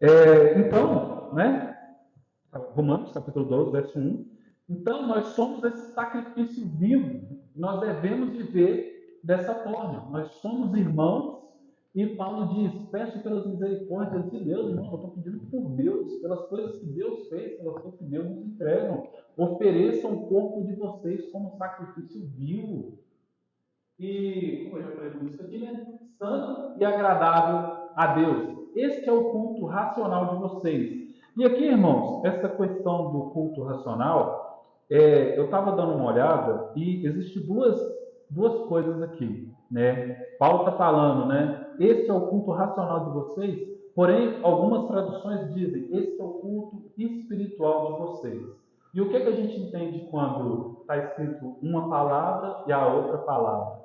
Então, né? Romanos, capítulo 12, verso 1. Então, nós somos esse sacrifício vivo. Nós devemos viver dessa forma. Nós somos irmãos. E Paulo diz: peço pelas misericórdias de Deus, irmão. Eu estou pedindo por Deus, pelas coisas que Deus fez, pelas coisas que Deus nos entregam. Ofereçam o corpo de vocês como sacrifício vivo. E, como eu já falei isso aqui, né? Santo e agradável a Deus. Este é o culto racional de vocês. E aqui, irmãos, essa questão do culto racional, eu estava dando uma olhada e existe duas coisas aqui, né? Paulo está falando, né? Este é o culto racional de vocês, porém, algumas traduções dizem, este é o culto espiritual de vocês. E o que a gente entende quando está escrito uma palavra e a outra palavra?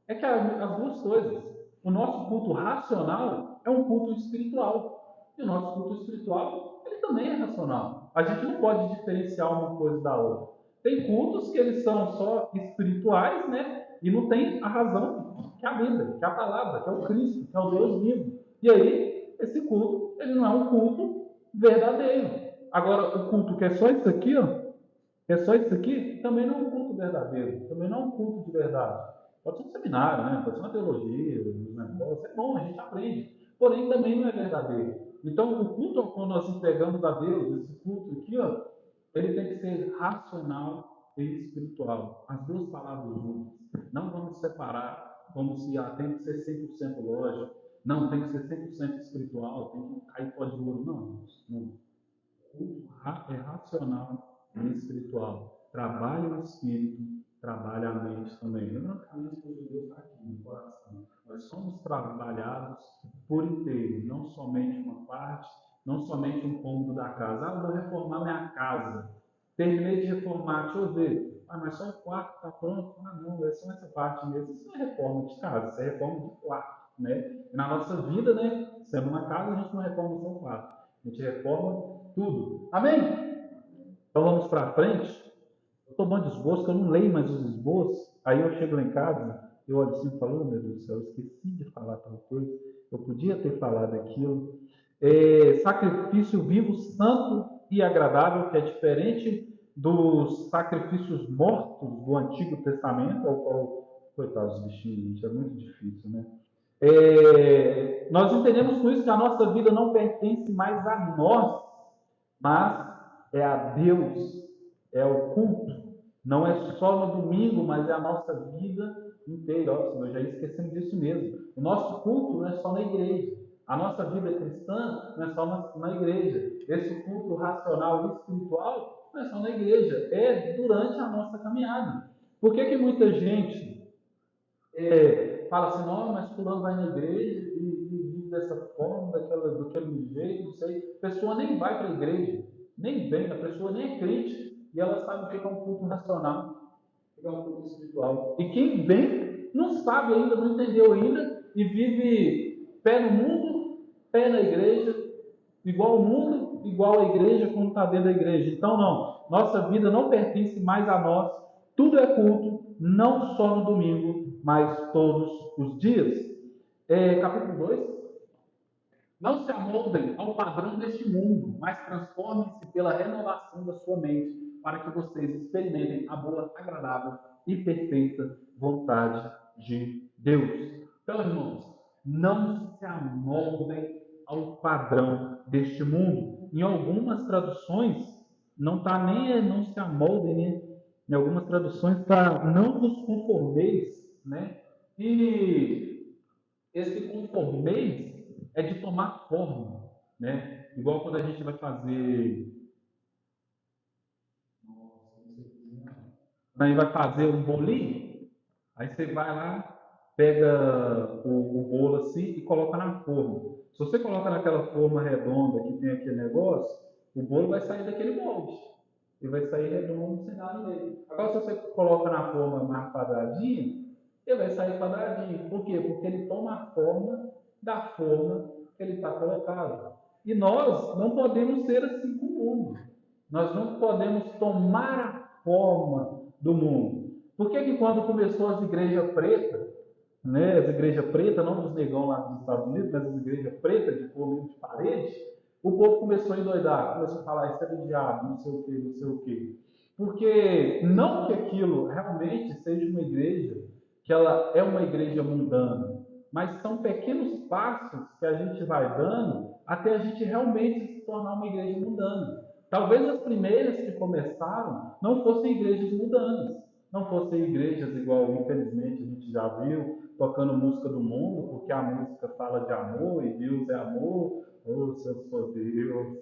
É que as duas coisas. O nosso culto racional é um culto espiritual. E o nosso culto espiritual, ele também é racional. A gente não pode diferenciar uma coisa da outra. Tem cultos que eles são só espirituais, né? E não tem a razão, que é a Bíblia, que é a palavra, que é o Cristo, que é o Deus vivo. E aí, esse culto, ele não é um culto verdadeiro. Agora, o culto que é só isso aqui, ó, é só isso aqui, também não é um culto verdadeiro, também não é um culto de verdade. Pode ser um seminário, né? Pode ser uma teologia, um negócio, é bom, a gente aprende. Porém, também não é verdadeiro. Então, o culto quando nós entregamos a Deus, esse culto aqui, ó, ele tem que ser racional e espiritual. As duas palavras juntas. Não vamos separar como se tem que ser 100% lógico, não, tem que ser 100% espiritual, tem que cair pó de ouro. Não, não. Culto é racional e espiritual. Trabalha o espírito, trabalha a mente também. Lembrando que a mente do Deus está aqui no coração. Nós somos trabalhados por inteiro, não somente uma parte, não somente um cômodo da casa. Ah, eu vou reformar minha casa. Terminei de reformar, deixa eu ver. Ah, mas só o quarto está pronto? Ah, não, é só essa parte mesmo. Isso não é reforma de casa, isso é reforma de quarto. Né? E na nossa vida, né, sendo uma casa, a gente não reforma só o quarto. A gente reforma tudo. Amém? Então vamos para frente. Eu estou bom de esboço, que eu não leio mais os esboços. Aí eu chego lá em casa, eu olho assim e falo, oh, meu Deus do céu, eu esqueci de falar tal coisa. Eu podia ter falado aquilo. Sacrifício vivo, santo e agradável, que é diferente dos sacrifícios mortos do Antigo Testamento, ao qual, coitados dos bichinhos, é muito difícil, né? Nós entendemos com isso que a nossa vida não pertence mais a nós, mas é a Deus, é o culto. Não é só no domingo, mas é a nossa vida inteira. Ó, nós já esquecemos disso mesmo. O nosso culto não é só na igreja. A nossa vida cristã não é só na igreja. Esse culto racional e espiritual não é só na igreja, é durante a nossa caminhada. Por que muita gente fala assim, não, mas fulano vai na igreja e vive dessa forma, daquele jeito, não sei. A pessoa nem vai para a igreja, nem vem, a pessoa nem é crente, e ela sabe o que é um culto racional, o que é um culto espiritual. E quem vem não sabe ainda, não entendeu ainda, e vive pé no mundo, pé na igreja, igual o mundo, igual a igreja, quando está dentro da igreja. Então, não, nossa vida não pertence mais a nós, tudo é culto, não só no domingo, mas todos os dias. Capítulo 2. Não se amoldem ao padrão deste mundo, mas transformem-se pela renovação da sua mente, para que vocês experimentem a boa, agradável e perfeita vontade de Deus. Então, irmãos, não se amoldem ao padrão deste mundo. Em algumas traduções, não está nem não se amoldem, né? Em algumas traduções está não vos conformeis, né? E esse conformeis é de tomar forma, né? Igual quando a gente vai fazer, aí vai fazer um bolinho, aí você vai lá, pega o bolo assim e coloca na forma. Se você coloca naquela forma redonda que tem aquele negócio, o bolo vai sair daquele molde. E vai sair redondo sem nada nele. Agora, se você coloca na forma mais quadradinha, ele vai sair quadradinho. Por quê? Porque ele toma a forma da forma que ele está colocado. E nós não podemos ser assim com o mundo. Nós não podemos tomar a forma do mundo. Por que quando começou as igrejas pretas, né, as igrejas pretas, não dos negão lá dos Estados Unidos, mas as igrejas pretas de cor de parede, O povo começou a endoidar, começou a falar, isso é do diabo, não sei o quê, não sei o quê. Porque não que aquilo realmente seja uma igreja, que ela é uma igreja mundana, mas são pequenos passos que a gente vai dando até a gente realmente se tornar uma igreja mundana. Talvez as primeiras que começaram não fossem igrejas mundanas, não fossem igrejas igual, infelizmente, a gente já viu, tocando música do mundo, porque a música fala de amor e Deus é amor. Oh, se eu sou Deus.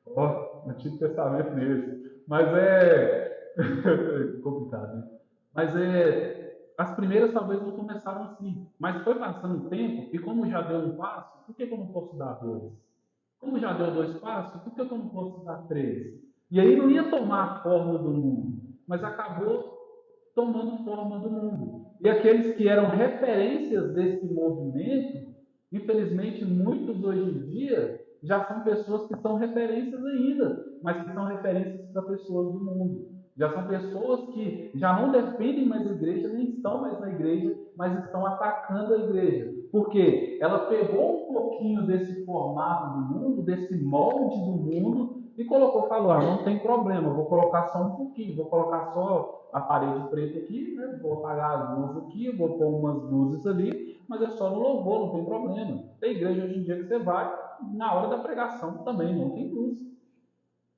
Oh, Antigo Testamento mesmo. Mas é complicado, né? Mas as primeiras talvez não começaram assim. Mas foi passando o tempo e como já deu um passo, por que eu não posso dar dois? Como já deu dois passos, por que eu não posso dar três? E aí não ia tomar a forma do mundo, mas acabou tomando forma do mundo. E aqueles que eram referências desse movimento, infelizmente, muitos hoje em dia já são pessoas que são referências ainda, mas que são referências para pessoas do mundo. Já são pessoas que já não defendem mais a igreja, nem estão mais na igreja, mas estão atacando a igreja. Porque ela pegou um pouquinho desse formato do mundo, desse molde do mundo, e colocou, falou, não tem problema, vou colocar só um pouquinho, vou colocar só a parede preta aqui, né? Vou apagar as luzes aqui, vou pôr umas luzes ali, mas é só no louvor, não tem problema. Tem igreja hoje em dia que você vai, na hora da pregação também não tem luz.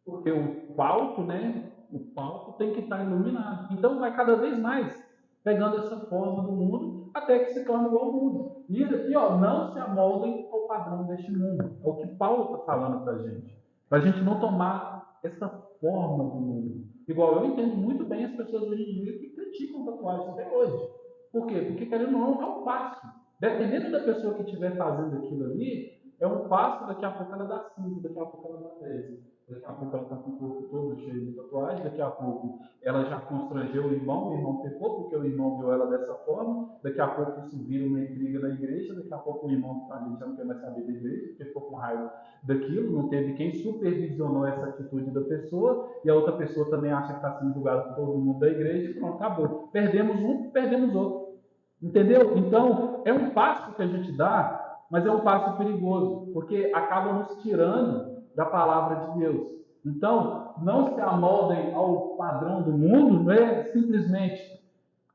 Porque o palco, né? O palco tem que estar iluminado. Então vai cada vez mais pegando essa forma do mundo até que se torne igual ao mundo. E isso aqui, ó, não se amoldem ao padrão deste mundo. É o que Paulo está falando para a gente. Para a gente não tomar essa forma do mundo. Igual eu entendo muito bem as pessoas hoje em dia que criticam tatuagens até hoje. Por quê? Porque querendo ou não, é um passo. Dependendo da pessoa que estiver fazendo aquilo ali, é um passo, daqui a pouco ela dá 5, daqui a pouco ela dá 10. Daqui a pouco ela está com o corpo todo cheio de tatuagem, daqui a pouco ela já constrangeu o irmão pecou porque o irmão viu ela dessa forma, daqui a pouco isso vira uma intriga na igreja, daqui a pouco o irmão que está ali já não quer mais saber da igreja, porque ficou com raiva daquilo, não teve quem supervisionou essa atitude da pessoa, e a outra pessoa também acha que está sendo julgada por todo mundo da igreja, e pronto, acabou. Perdemos um, perdemos outro. Entendeu? Então, é um passo que a gente dá, mas é um passo perigoso, porque acaba nos tirando da palavra de Deus. Então, não se amoldem ao padrão do mundo, não é simplesmente,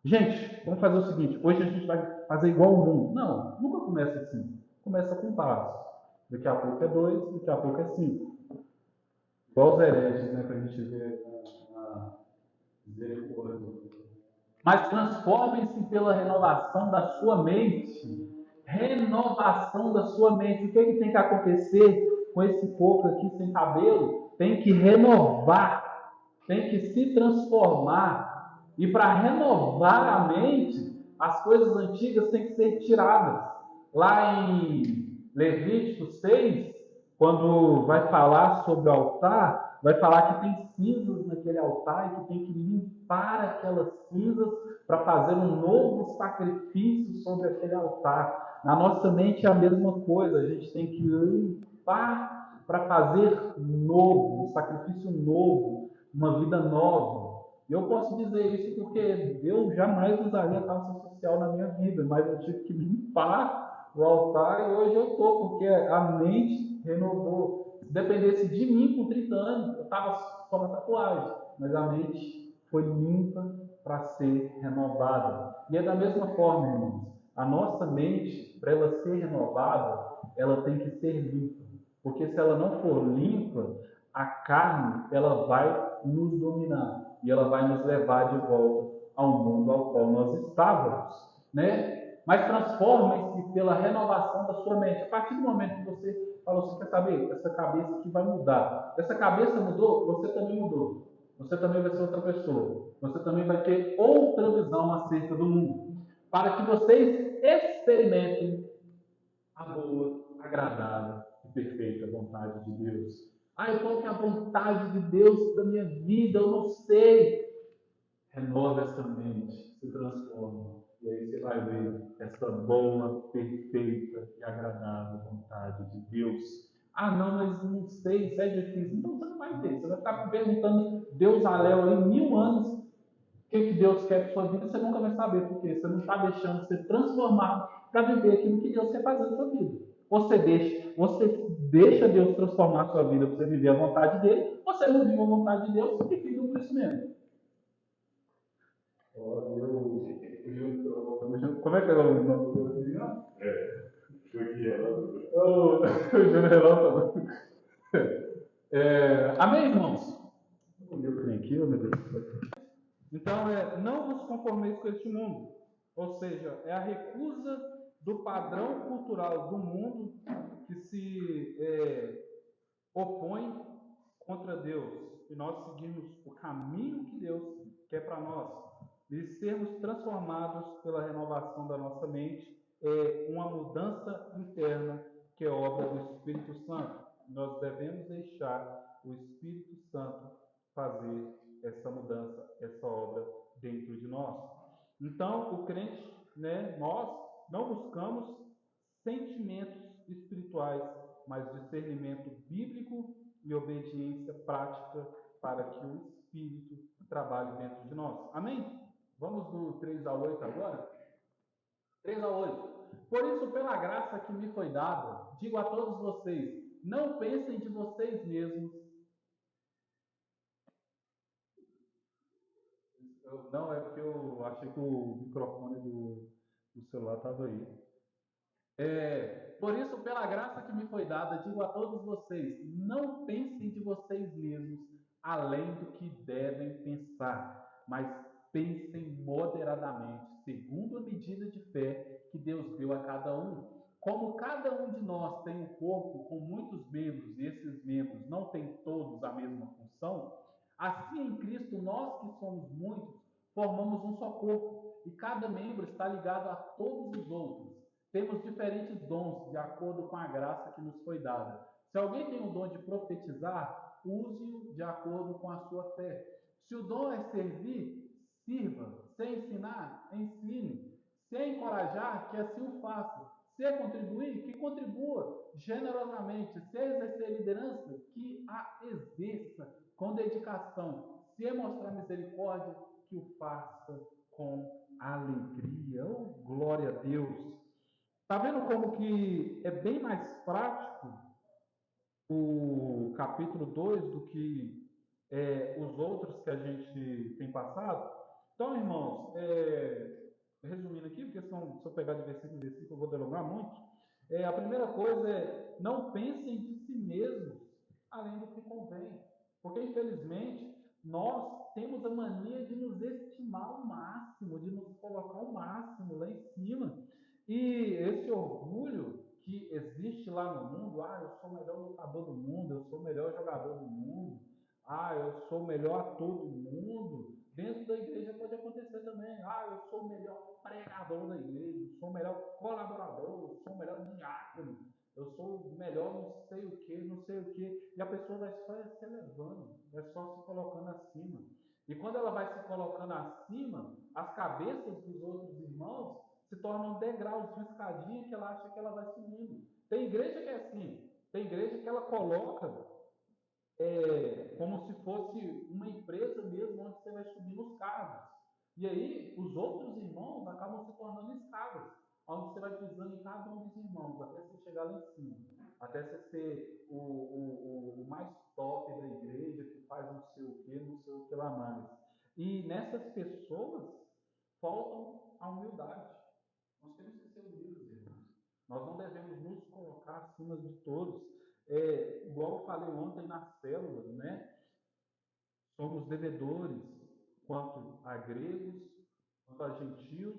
gente, vamos fazer o seguinte, hoje a gente vai fazer igual o mundo. Não, nunca começa assim. Começa com passos. Daqui a pouco é 2, daqui a pouco é 5. Igual os hereges, né, que a gente vê na misericórdia. Mas transformem-se pela renovação da sua mente. Renovação da sua mente. O que, que tem que acontecer com esse povo aqui sem cabelo? Tem que renovar, tem que se transformar. E para renovar a mente, as coisas antigas têm que ser tiradas. Lá em Levítico 6, quando vai falar sobre o altar, vai falar que tem cinzas naquele altar e que tem que limpar aquelas cinzas para fazer um novo sacrifício sobre aquele altar. Na nossa mente é a mesma coisa, a gente tem que limpar para fazer novo, um sacrifício novo, uma vida nova. Eu posso dizer isso porque eu jamais usaria calça social na minha vida, mas eu tive que limpar o altar e hoje eu estou, porque a mente renovou. Se dependesse de mim com 30 anos, eu estava só na tatuagem, mas a mente foi limpa para ser renovada. E é da mesma forma, irmãos, a nossa mente, para ela ser renovada, ela tem que ser limpa. Porque se ela não for limpa, a carne ela vai nos dominar e ela vai nos levar de volta ao mundo ao qual nós estávamos, né? Mas transformem-se pela renovação da sua mente. A partir do momento que você falou assim, quer saber? Essa cabeça aqui vai mudar. Essa cabeça mudou, você também mudou. Você também vai ser outra pessoa. Você também vai ter outra visão acerca do mundo. Para que vocês experimentem a boa, agradável e perfeita vontade de Deus. Qual que é a vontade de Deus da minha vida? Eu não sei. Renova essa mente, se transforma. E aí você vai ver essa boa, perfeita e agradável vontade de Deus. Não, mas não sei, isso é difícil. Então você não vai ter. Você vai ficar perguntando Deus Aléu aí 1000 anos o que Deus quer para sua vida, você nunca vai saber, porque você não está deixando ser transformado para viver aquilo que Deus quer fazer na sua vida. Você deixa Deus transformar a sua vida para você viver a vontade dele, você não vive a vontade de Deus e fica por isso mesmo. Como é que é o nome do menino? O Júnior Relâmpago. Amém, irmãos? Eu tenho aqui, meu Deus. Então, não vos conformeis com este mundo. Ou seja, é a recusa do padrão cultural do mundo que se opõe contra Deus. E nós seguimos o caminho que Deus quer para nós. E sermos transformados pela renovação da nossa mente é uma mudança interna que é obra do Espírito Santo. Nós devemos deixar o Espírito Santo fazer essa mudança, essa obra dentro de nós. Então, o crente, nós não buscamos sentimentos espirituais, mas discernimento bíblico e obediência prática para que o Espírito trabalhe dentro de nós. Amém? Vamos do 3 a 8 agora? 3 a 8. Por isso, pela graça que me foi dada, digo a todos vocês, não pensem de vocês mesmos. Não, é porque eu achei que o microfone do celular estava aí. Por isso, pela graça que me foi dada, digo a todos vocês: não pensem de vocês mesmos além do que devem pensar, mas pensem moderadamente, segundo a medida de fé que Deus deu a cada um. Como cada um de nós tem um corpo com muitos membros e esses membros não têm todos a mesma função, assim em Cristo nós que somos muitos formamos um só corpo e cada membro está ligado a todos os outros. Temos diferentes dons de acordo com a graça que nos foi dada. Se alguém tem o dom de profetizar, use-o de acordo com a sua fé. Se o dom é servir, sirva. Se é ensinar, ensine. Se é encorajar, que assim o faça. Se é contribuir, que contribua generosamente. Se é exercer liderança, que a exerça com dedicação. Se é mostrar misericórdia, que o faça com alegria. Oh, glória a Deus! Tá vendo como que é bem mais prático o capítulo 2 do que os outros que a gente tem passado? Então, irmãos, resumindo aqui, porque se eu pegar de versículo em versículo, eu vou delongar muito. A primeira coisa é: não pensem de si mesmos além do que convém. Porque, infelizmente, nós temos a mania de nos estimar ao máximo, de nos colocar ao máximo lá em cima. E esse orgulho que existe lá no mundo: eu sou o melhor lutador do mundo, eu sou o melhor jogador do mundo, eu sou o melhor ator do mundo. Dentro da igreja pode acontecer também: eu sou o melhor pregador da igreja, eu sou o melhor colaborador, eu sou o melhor diácono, eu sou o melhor não sei o que, não sei o que. E a pessoa vai só se elevando, vai só se colocando acima. E quando ela vai se colocando acima, as cabeças dos outros irmãos se tornam degraus de escadinha que ela acha que ela vai subindo. Tem igreja que é assim, tem igreja que ela coloca como se fosse uma empresa mesmo, onde você vai subir nos cargos. E aí, os outros irmãos acabam se tornando escadas, onde você vai pisando em cada um dos irmãos, até você chegar lá em cima, até você ser o mais top da igreja, que faz não sei o que, não sei o que lá mais. E nessas pessoas faltam a humildade. Nós temos que ser humildes, irmãos. Nós não devemos nos colocar acima de todos. Igual eu falei ontem na célula, né? Somos devedores quanto a gregos, quanto a gentios,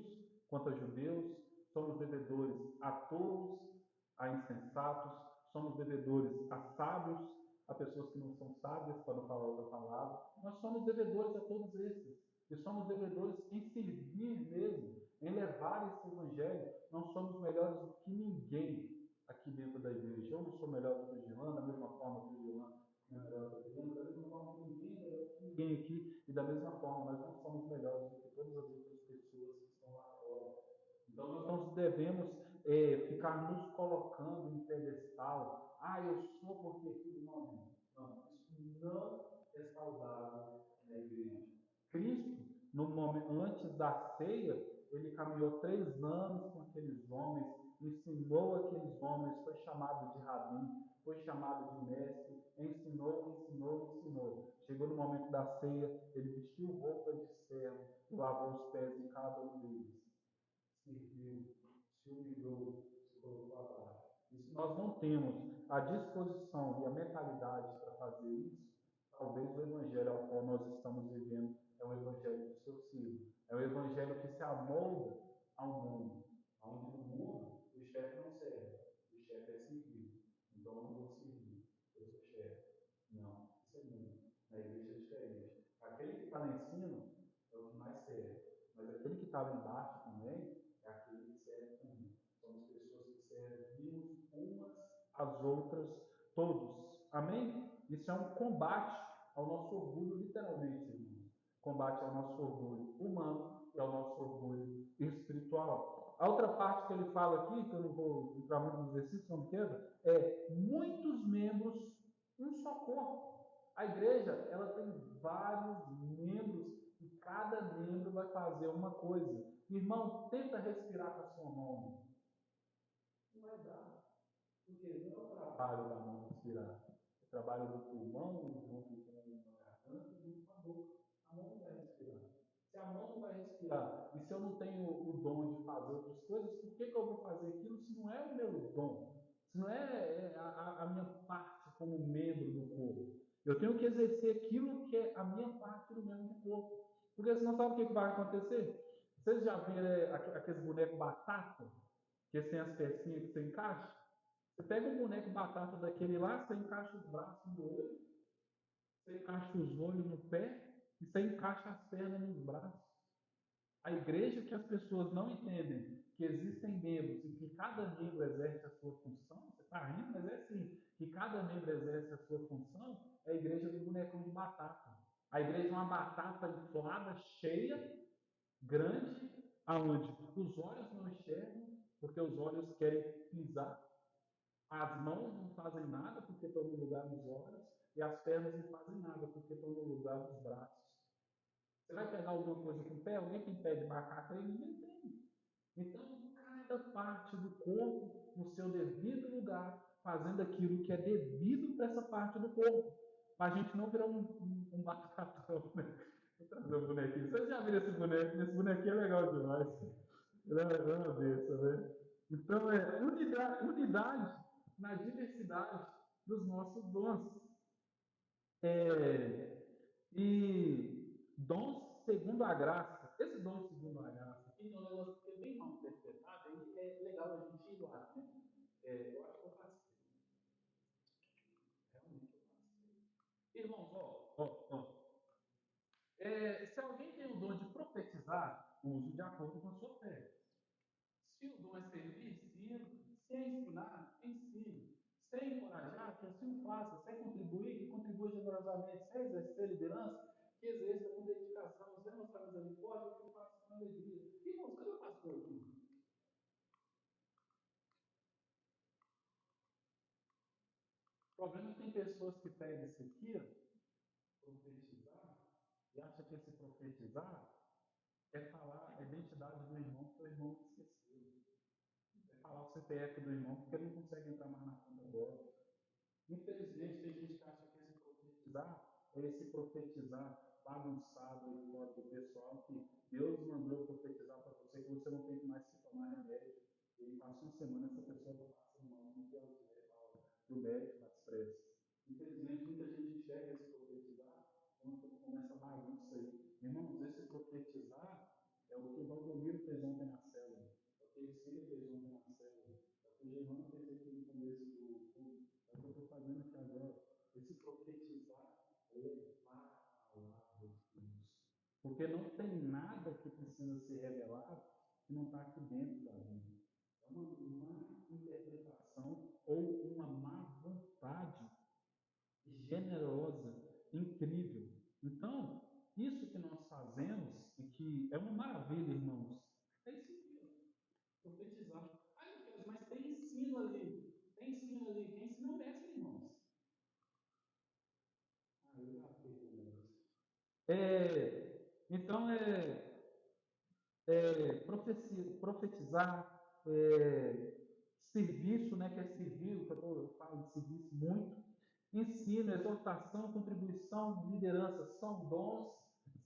quanto a judeus. Somos devedores a tolos, a insensatos. Somos devedores a sábios, a pessoas que não são sábias, para não falar outra palavra. Nós somos devedores a todos esses. E somos devedores em servir mesmo, em levar esse evangelho. Não somos melhores do que ninguém aqui dentro da igreja. Eu não sou melhor do que o Jean, da mesma forma que o Jean não é melhor do que o Jean, da mesma forma que ninguém é melhor que ninguém aqui, e da mesma forma nós não somos melhores do que todas as outras pessoas que estão lá fora. Então nós não devemos ficar nos colocando em pedestal. Eu sou porque aquilo não. Não, isso não é saudável na igreja. Cristo, no momento antes da ceia, ele caminhou 3 anos com aqueles homens ensinou aqueles homens, foi chamado de rabi, foi chamado de mestre, ensinou. Chegou no momento da ceia, ele vestiu roupa de servo, lavou os pés de cada um deles, serviu, se humilhou, se colocou abaixo. E se nós não temos a disposição e a mentalidade para fazer isso, talvez o evangelho ao qual nós estamos vivendo é um evangelho do seu filho. É um evangelho que se amolda ao mundo. Onde no mundo o chefe não serve, o chefe é servido. Então eu não vou servir, eu sou chefe. Não, isso é mundo. Na igreja é diferente. Aquele que está lá em cima é o que mais serve. Mas aquele que está lá embaixo também é aquele que serve também. Somos pessoas que servimos umas às outras, todos. Amém? Isso é um combate ao nosso orgulho, literalmente, irmãos. Combate ao nosso orgulho humano e ao nosso orgulho espiritual. A outra parte que ele fala aqui, que eu não vou entrar muito nos versículos, não quero, é muitos membros, um só corpo. A igreja, ela tem vários membros e cada membro vai fazer uma coisa. Irmão, tenta respirar com a sua mão. Não vai dar. Porque não é o trabalho da mão respirar. É o trabalho do pulmão, junto com a garganta e junto com a boca. A mão não vai respirar. Se a mão não vai respirar, e se eu não tenho o dom de fazer outras coisas, por que eu vou fazer aquilo se não é o meu dom? Se não é a minha parte como membro do corpo? Eu tenho que exercer aquilo que é a minha parte do membro do corpo. Porque senão sabe o que vai acontecer? Vocês já viram aqueles bonecos batata? Que tem as pecinhas que você encaixa? Você pega um boneco batata daquele lá, você encaixa os braços no olho, você encaixa os olhos no pé e você encaixa as pernas nos braços. A igreja que as pessoas não entendem que existem membros e que cada membro exerce a sua função, você está rindo, mas é assim, que cada membro exerce a sua função, é a igreja do bonecão de batata. A igreja é uma batata inflada, cheia, grande, aonde os olhos não enxergam, porque os olhos querem pisar, as mãos não fazem nada porque estão no lugar dos olhos, e as pernas não fazem nada porque estão no lugar dos braços. Você vai pegar alguma coisa com o pé? Alguém tem pé de macaco aí? Ninguém tem. Então, cada parte do corpo no seu devido lugar, fazendo aquilo que é devido para essa parte do corpo. Para a gente não virar um batatão, né? Vou trazer um bonequinho. Vocês já viram esse boneco? Esse bonequinho é legal demais. Ele é uma besta, né? Então, é unidade na diversidade dos nossos dons. E dons segundo a graça. Esse dom segundo a graça aqui é um negócio que é bem mal interpretado e é legal a gente ir lá, né? Eu acho que eu passei. Realmente eu passei. Irmãos, se alguém tem o dom de profetizar, use de acordo com a sua fé. Se o dom é servir, sirva. Se é ensinar, ensine. Se é encorajar, que assim o faça. Se é contribuir, que contribua generosamente. Se é exercer liderança, que exerça com dedicação. Se é mostrar misericórdia, que faça com alegria. Irmãos, cadê o pastor aqui? O problema é que tem pessoas que pegam isso aqui, profetizar, e acham que esse profetizar é falar a identidade do irmão, que o irmão esqueceu. É falar o CPF do irmão, porque ele não consegue entrar mais na conta agora. Infelizmente, tem gente que acha que esse profetizar bagunçado aí fora do pessoal, que Deus mandou profetizar para você, que você não tem mais que tomar remédio. E passa uma semana, essa pessoa está passando mal, não quer do médico das pressas. Infelizmente, muita gente enxerga esse profetizar quando começa a bagunça aí. Irmãos, esse profetizar é o que o Valdomiro fez ontem na célula, é o que ele fez ontem na célula, é o que o Germano fez aqui no começo do culto. É o que eu estou fazendo aqui agora. Esse profetizar é levar a palavra de Deus. Porque não tem nada que precisa ser revelado que não está aqui dentro da Bíblia. É uma má interpretação ou uma má vontade generosa, incrível. Então, isso que nós fazemos, e que é uma maravilha, irmãos, é isso aqui, profetizar. Ai, Deus, mas tem ensino ali. Tem ensino ali. Quem ensina é o mestre, irmãos. Eu já fiz o negócio. Então, profetizar, serviço, né, que é servir, eu falo de serviço muito, ensino, exortação, contribuição, liderança, são dons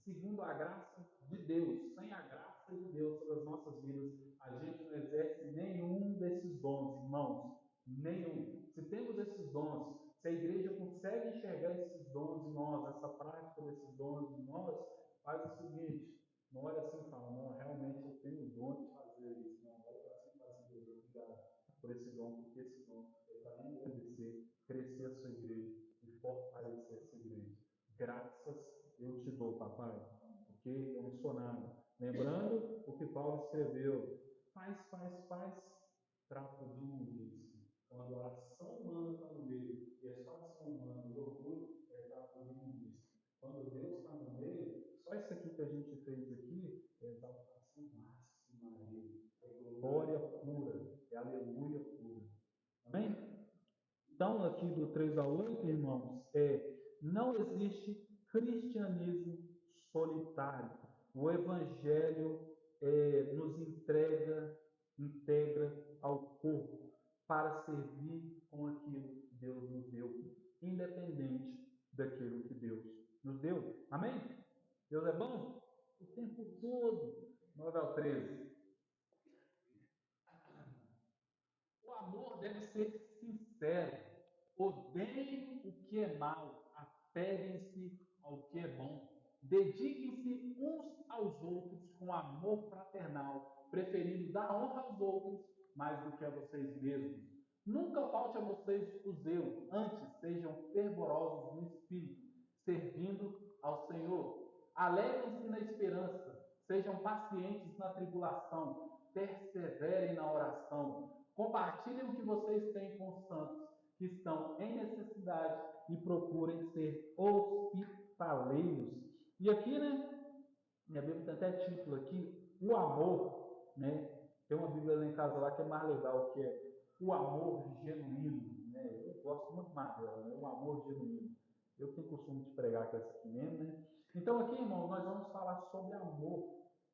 segundo a graça de Deus. Sem a graça de Deus sobre as nossas vidas, a gente não exerce nenhum desses dons, irmãos. Nenhum. Se temos esses dons, se a igreja consegue enxergar esses dons em nós, essa prática desses dons em nós, faz o seguinte: não olha assim e fala, não, realmente eu tenho o dom de fazer isso. Não, olha para assim e fala assim, Deus, obrigado por esse dom, porque esse dom é para engrandecer, crescer a sua igreja e fortalecer essa igreja. Graças eu te dou, papai, porque eu não sou nada. Lembrando o que Paulo escreveu: faz, trapo de imundícia. Quando a ação humana está no meio, e essa ação humana, o orgulho, é trapo de imundícia. Quando Deus está no meio, só isso aqui que a gente fez aqui é exaltação máxima a Ele, é glória pura, é aleluia pura. Amém? Então, aqui do 3 ao 8, irmãos, não existe cristianismo solitário. O Evangelho nos integra ao corpo para servir com aquilo que Deus nos deu, independente daquilo que Deus nos deu. Amém? Deus é bom o tempo todo. 9 ao 13. O amor deve ser sincero. Odeiem o que é mal, apeguem-se ao que é bom. Dediquem-se uns aos outros com amor fraternal, preferindo dar honra aos outros mais do que a vocês mesmos. Nunca falte a vocês o zelo, antes sejam fervorosos no espírito, servindo ao Senhor. Alegrem-se na esperança, sejam pacientes na tribulação, perseverem na oração. Compartilhem o que vocês têm com os santos que estão em necessidade e procurem ser hospitaleiros. E aqui, né, minha Bíblia tem até título aqui, o amor, né? Tem uma Bíblia lá em casa lá que é mais legal, que é o amor genuíno, né? Eu gosto muito mais dela, né? O amor genuíno. Eu tenho costume de pregar com essa aqui mesmo, né? Então aqui, irmão, nós vamos falar sobre amor.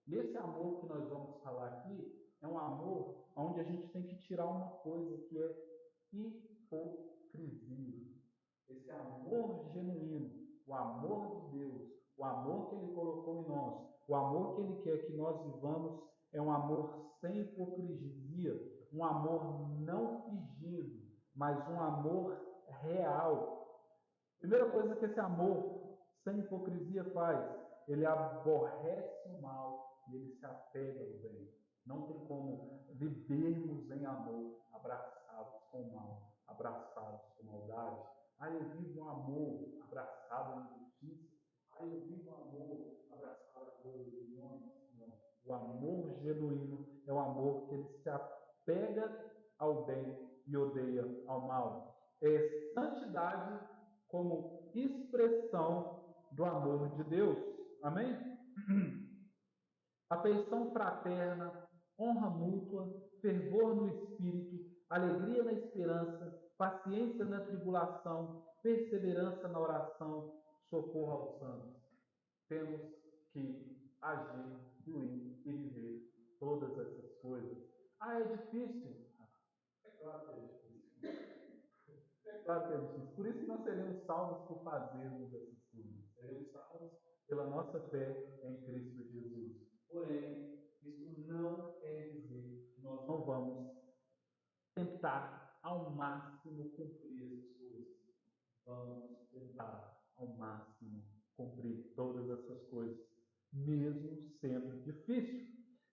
E esse amor que nós vamos falar aqui é um amor onde a gente tem que tirar uma coisa que é hipocrisia. Esse amor genuíno, o amor de Deus, o amor que Ele colocou em nós, o amor que Ele quer que nós vivamos, é um amor sem hipocrisia, um amor não fingido, mas um amor real. Primeira coisa que esse amor sem hipocrisia faz, ele aborrece o mal e ele se apega ao bem. Não tem como vivermos em amor abraçados com o mal, abraçados com maldade. Eu vivo um amor abraçado à injustiça. Eu vivo um amor abraçado a rebeliões. Não. O amor genuíno é o amor que ele se apega ao bem e odeia ao mal. É santidade como expressão do amor de Deus. Amém? Afeição fraterna, honra mútua, fervor no espírito, alegria na esperança, paciência na tribulação, perseverança na oração, socorro aos santos. Temos que agir, fluir e viver todas essas coisas. É difícil? É claro que é difícil. É claro que é difícil. Por isso que nós seremos salvos por fazermos essas coisas. Seremos salvos pela nossa fé em Cristo Jesus. Porém, isso não quer dizer que nós não vamos tentar ao máximo cumprir essas coisas. Vamos tentar ao máximo cumprir todas essas coisas, mesmo sendo difícil.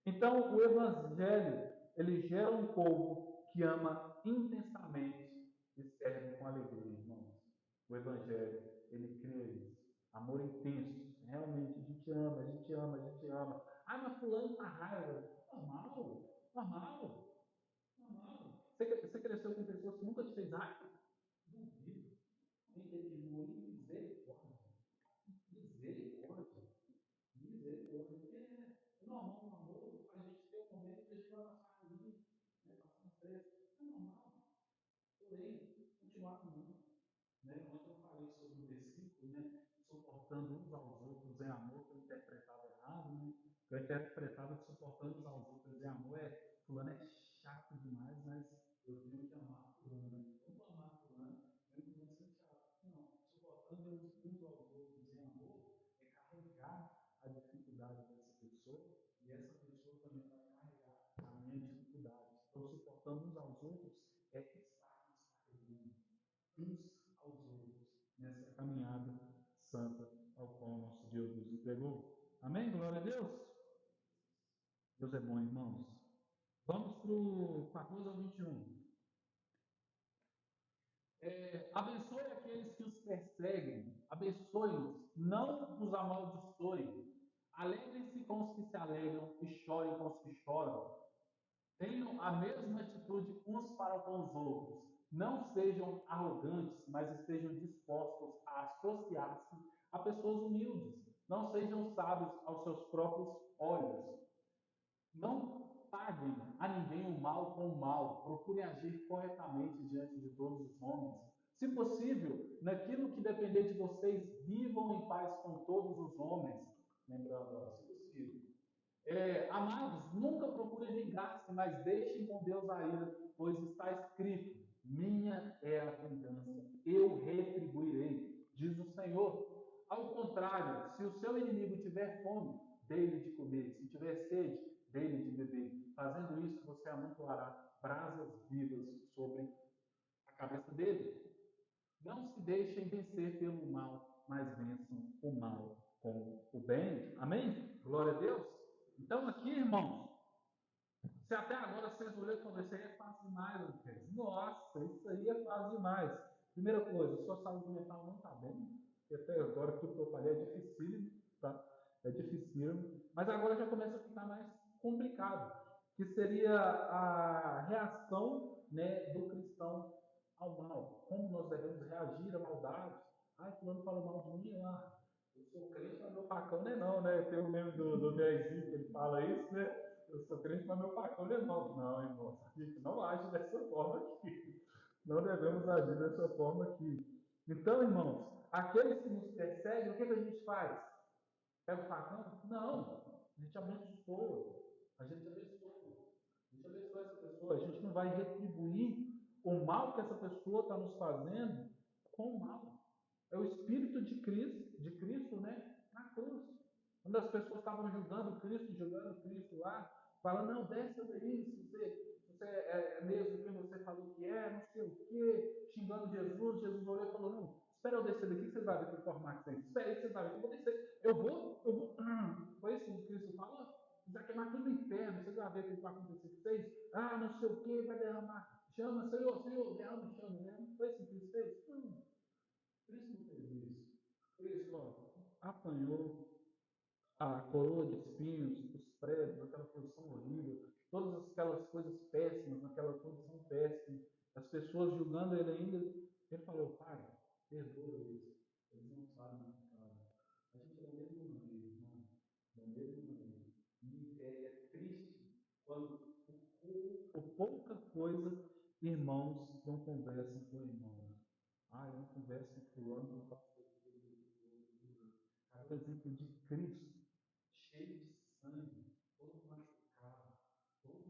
Então, o Evangelho, ele gera um povo que ama intensamente e serve com alegria, irmãos. O Evangelho, ele cria isso. Amor intenso. Realmente, a gente ama, a gente ama, a gente ama. Mas fulano tá raiva. Normal, normal, normal. Você cresceu com pessoas que nunca te fez raiva? Duvido. Quem teve misericórdia. Misericórdia. Misericórdia. Porque é normal no amor, a gente ter um momento que a gente vai passar ali, né, passar um estresse. É normal. Porém, continuar não. Né? Ontem eu falei sobre o versículo, né? Suportando uns aos outros em amor, que eu interpretava errado, né? Que eu interpretava que suportando uns aos outros em amor fulano é chato demais, mas eu tenho que amar fulano. Como amar fulano? Eu não começo a chatear. Não, suportando uns aos outros em amor é carregar a dificuldade dessa pessoa e essa pessoa também vai carregar a minha dificuldade. Então, suportando uns aos outros é estar nos carregando uns aos outros nessa caminhada santa ao qual nosso Deus nos entregou. Amém? Glória a Deus. Deus é bom, irmãos. Vamos para o 14 ao 21. Abençoe aqueles que os perseguem, abençoe-os, não os amaldiçoe. Alegrem-se com os que se alegram e chorem com os que choram. Tenham a mesma atitude uns para com os outros. Não sejam arrogantes, mas estejam dispostos a associar-se a pessoas humildes. Não sejam sábios aos seus próprios olhos. Não paguem a ninguém o mal com o mal. Procurem agir corretamente diante de todos os homens. Se possível, naquilo que depender de vocês, vivam em paz com todos os homens. Lembrando, se possível. Amados, nunca procurem vingar-se, mas deixem com Deus a ira, pois está escrito: minha é a vingança, eu retribuirei, diz o Senhor. Ao contrário, se o seu inimigo tiver fome, dê-lhe de comer, se tiver sede, dê-lhe de beber. Fazendo isso, você amontoará brasas vivas sobre a cabeça dele. Não se deixem vencer pelo mal, mas vençam o mal com o bem. Amém? Glória a Deus. Então, aqui, irmãos, se até agora vocês olham e falam, isso aí é fácil demais, Lucas. Nossa, isso aí é fácil demais. Primeira coisa, sua saúde mental não está bem. Porque até agora tudo que eu falei é difícil, tá? É difícil. Mas agora já começa a ficar mais complicado. Que seria a reação, né, do cristão ao mal. Como nós devemos reagir à maldade. Ai, fulano falou mal de mim, eu sou crente, mas meu pacão não é não, né? Tem o meme do Dezinho que ele fala isso, né? Eu sou crente, mas meu pacão não é não. Não, irmãos, a gente não age dessa forma aqui. Não devemos agir dessa forma aqui. Então, irmãos, aqueles que nos perseguem, o que a gente faz? Pega o facão? Não. A gente abençoa. A gente abençoa. A gente abençoa essa pessoa. A gente não vai retribuir o mal que essa pessoa está nos fazendo com o mal. É o Espírito de Cristo, né? Na cruz. Quando as pessoas estavam julgando Cristo lá, falando, não, dessa daí, se você é mesmo quem você falou que é, não sei o quê, xingando Jesus. Jesus olhou e falou, não, espera eu descer daqui, vocês vão ver que forma que tem. Espera aí, vocês vão ver que eu vou descer. Eu vou. Foi isso que Cristo falou? Vai queimar tudo no inferno, vocês vão ver o que vai acontecer com vocês. Não sei o que, vai derramar. Chama, Senhor, derrama, chama, né? Não foi isso que Cristo fez? Não. Cristo não fez isso. Cristo, apanhou a coroa de espinhos, os prédios, aquela posição horrível, todas aquelas coisas péssimas, naquela condição péssima, as pessoas julgando ele ainda. Ele falou, Pai, perdoa eles não sabem o que fazem. A gente é da mesma maneira, irmão, da mesma maneira. E é triste quando por pouca coisa irmãos não conversam com irmãos. Eu não converso com fulano, não faço coisa. Cara, o exemplo de Cristo, cheio de sangue, todo machucado, todo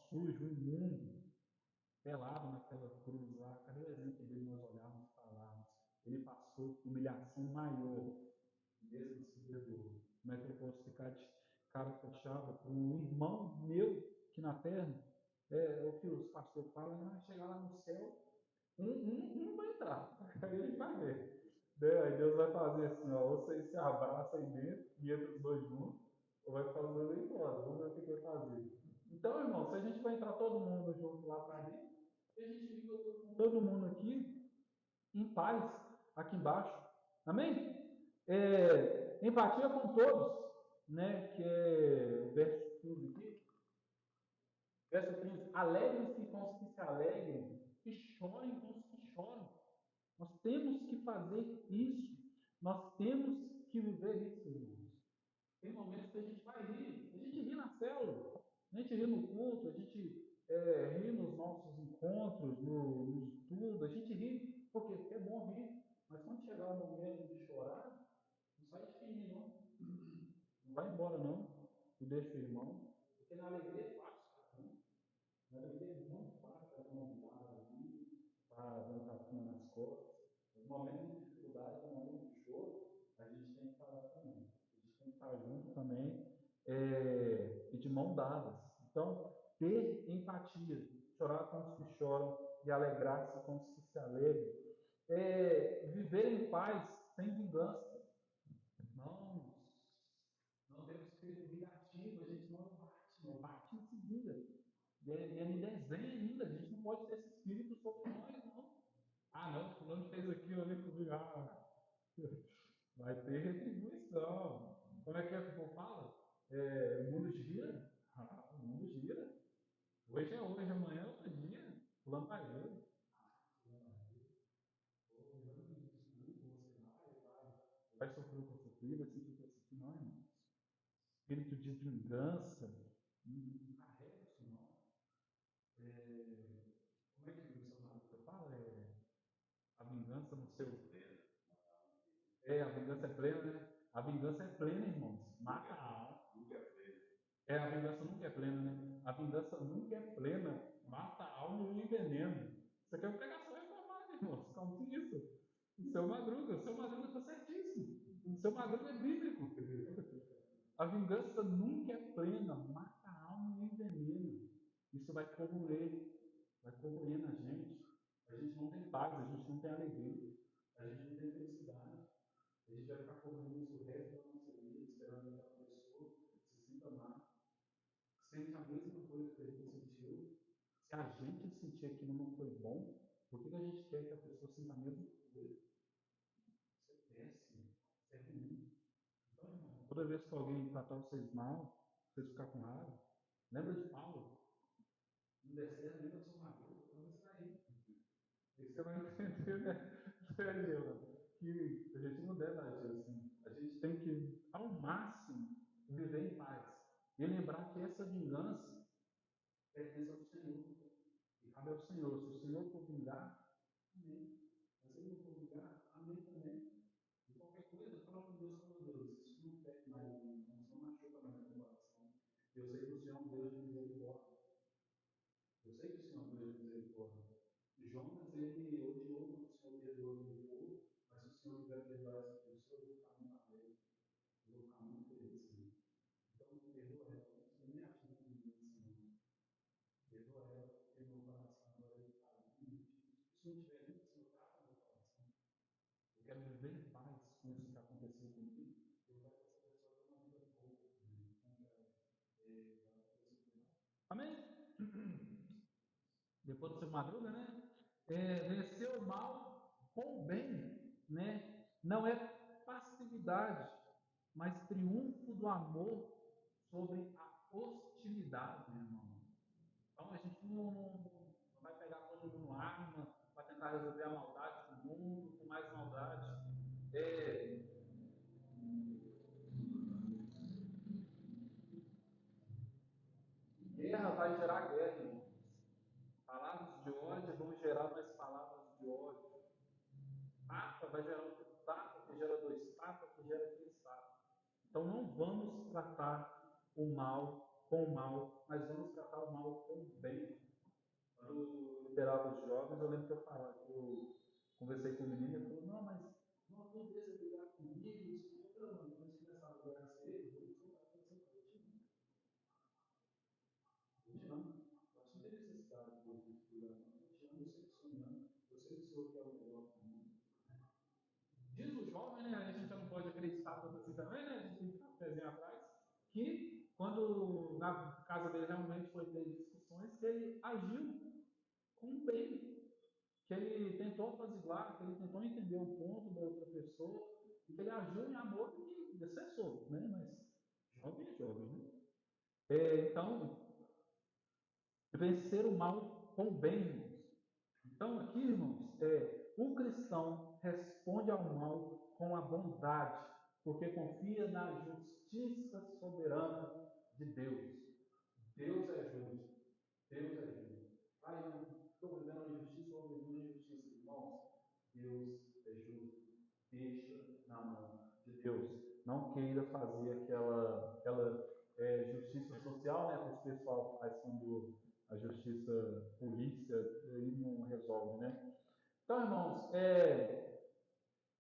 sujo, imundo, pelado naquela cruz lá. Cadê o exemplo dele nós olharmos e falarmos? Ele passou humilhação maior, mesmo se perdoou. Como é que eu posso ficar de cara fechada com um irmão meu que na terra, é o que os pastores falam, chegar lá no céu, um vai entrar, aí ele vai ver. Aí Deus vai fazer assim, vocês se abraçam aí dentro, e entra os dois juntos, ou vai ficar os dois aí fora, vamos ver o que vai fazer. Então, irmão, se a gente vai entrar todo mundo junto lá para dentro, e a gente liga todo mundo aqui em paz, aqui embaixo. Amém? Empatia com todos, né? Que é o verso 15 aqui. Verso 15. Alegrem-se com os que se alegrem e chorem com os que choram. Nós temos que fazer isso. Nós temos que viver isso, irmãos. Tem momentos que a gente vai rir. A gente ri na célula, a gente ri no culto, a gente ri nos nossos encontros, no estudo. A gente ri porque é bom rir. Mas quando chegar o momento de chorar, não sai de rir, não. Não vai embora, não. E deixa o irmão. Porque na alegria é fácil, cara. Na alegria não para aquela mão dada ali, para dando tapinha nas costas. No momento de dificuldade, no momento de choro, a gente tem que parar também. A gente tem que estar junto também e de mão dadas. Então, ter empatia, chorar com os que choram e alegrar-se com os que se alegram. Viver em paz, sem vingança. Não temos espírito vingativo, a gente não bate, não bate em seguida. E ele desenha ainda, a gente não pode ter esse espírito sobre nós, não. Ah, não, fulano fez aquilo ali comigo. Ah, vai ter retribuição. Como é que o povo fala? O mundo gira. Ah, o mundo gira. Hoje é hoje, amanhã é outro dia. Fulano vai ver. Vai sofrer o que eu sofri, vai sentir o que eu sofri. Não, irmãos. Espírito de vingança. Não carrega isso, não. Como é que o seu marido fala? A vingança no seu. A vingança é plena, né? A vingança é plena, irmãos. Mata a alma. A vingança nunca é plena, né? A vingança nunca é plena. Mata a alma e o envenena. Isso aqui é uma pregação reformada, irmãos. Como isso? O seu Madruga está certíssimo. O seu Madruga é bíblico. A vingança nunca é plena. Mata a alma e o envenena. Isso vai corroer na gente. A gente não tem paz, a gente não tem alegria, a gente não tem felicidade. A gente vai ficar correndo isso o resto da nossa vida, esperando que aquela pessoa se sinta mal, sente a mesma coisa que a gente sentiu. Se a gente sentir aquilo não foi bom, por que a gente quer que a pessoa sinta a mesma coisa? Isso é péssimo, isso é ruim. Então, irmão, toda vez que alguém tratar vocês mal, vocês ficar com raiva, lembra de Paulo? Não der certo, lembra do seu marido, então você vai ir. E você vai entender, né, que a gente não deve agir assim. A gente tem que, ao máximo, viver em paz. E lembrar que essa vingança pertence ao Senhor. E cabe ao Senhor. Se o Senhor for vingar, amém. Mas se ele não for vingar, amém também. E qualquer coisa, fala com Deus, fala com Deus. Isso não pede mais, não machuca mais o coração. Eu sei que o Senhor é um Deus de misericórdia. Eu sei que o Senhor é um Deus de misericórdia. Jonas, ele odiou quando o Senhor perdoou aquele povo, mas se o Senhor quiser perdoar essa pessoa, eu vou ficar muito alegre, eu vou ficar muito feliz. Então, perdoa ela, não precisa nem achar que ninguém Senhor. Perdoa ela, porque meu coração agora está limite. Se o Senhor tiver limite, o Senhor trata meu coração. Eu quero viver em paz com isso que aconteceu comigo. Eu quero que essa pessoa tenha uma vida boa. Não quero ela ter. Amém? Depois do seu Madruga, né? Vencer o mal com o bem, né? Não é passividade, mas triunfo do amor sobre a hostilidade, meu irmão. Então a gente não vai pegar todo mundo arma para tentar resolver a maldade do mundo com mais maldade. É, Guerra vai gerar guerra, irmãos. Palavras de ódio vão gerar mais palavras de ódio. Tapa vai gerar outro tapa, que gera dois tapas, que gera três tapas. Então não vamos tratar o mal com o mal, mas vamos tratar o mal com o bem. Quando eu liderava os jovens, eu lembro que eu conversei com o menino e ele falou, não, mas não deixa brigar comigo, isso não, quando eles começaram a brigar com ele, eu te amo. Nós não temos necessidade de brigar, não. Eu te amo, eu sei que o Senhor me ama, eu sei que o Senhor quer o melhor para mim. Diz o jovem, né? A gente já não pode acreditar tanto assim também, né? A gente tem que ficar um pezinho atrás. Que quando na casa dele realmente foi ter discussões, que ele agiu com o bem, que ele tentou apaziguar, que ele tentou entender o ponto da outra pessoa, e que ele agiu em amor e cessou, né? Mas jovem é jovem, né? Então, vencer o mal com o bem, irmãos. Então, aqui, irmãos, o cristão responde ao mal com a bondade, porque confia na justiça soberana de Deus. Deus é justo. Deus é justo. Ah, eu não estou vivendo uma injustiça ou vivendo uma injustiça, irmãos. Deus é justo. Deixa na mão de Deus. Não queira fazer aquela justiça social, né, que o pessoal faz quando a justiça, polícia, aí não resolve, né? Então, irmãos,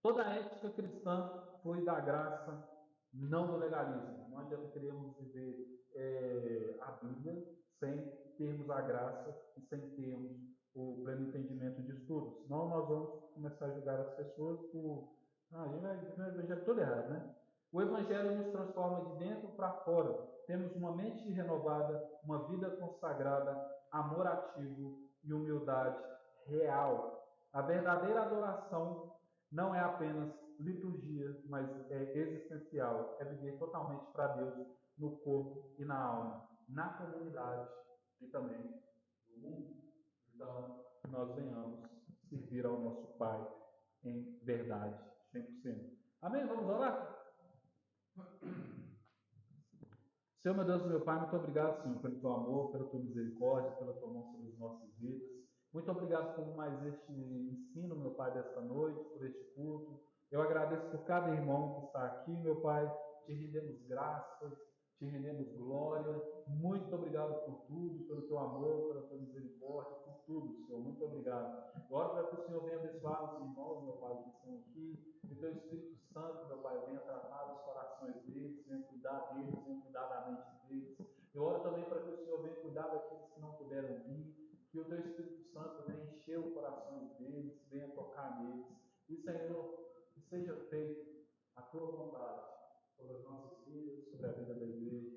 toda a ética cristã flui da graça, não do legalismo. Não adianta queremos viver a Bíblia sem termos a graça e sem termos o pleno entendimento de tudo. Senão nós vamos começar a julgar as pessoas por. Ah, a gente vai viver o evangelho todo errado, né? O evangelho nos transforma de dentro para fora. Temos uma mente renovada, uma vida consagrada, amor ativo e humildade real. A verdadeira adoração não é apenas liturgia, mas é existencial. É viver totalmente para Deus no corpo e na alma, na comunidade e também no mundo. Então, que nós venhamos servir ao nosso Pai em verdade, 100%. Amém? Vamos orar? Senhor, meu Deus e meu Pai, muito obrigado, Senhor, pelo teu amor, pela tua misericórdia, pela tua mão sobre as nossas vidas. Muito obrigado por mais este ensino, meu Pai, desta noite, por este culto. Eu agradeço por cada irmão que está aqui, meu Pai. Te rendemos graças, te rendemos glória. Muito obrigado por tudo, pelo teu amor, pela tua misericórdia, por tudo, Senhor. Muito obrigado. Eu oro para que o Senhor venha abençoar os irmãos, meu Pai, que estão aqui. Que o teu Espírito Santo, meu Pai, venha tratar os corações deles, venha cuidar deles, venha cuidar da mente deles. Eu oro também para que o Senhor venha cuidar daqueles que não puderam vir. Que o teu Espírito Santo venha encher os corações deles, venha tocar neles. E, Senhor, que seja feito a tua vontade sobre as nossas vidas, sobre a vida da igreja,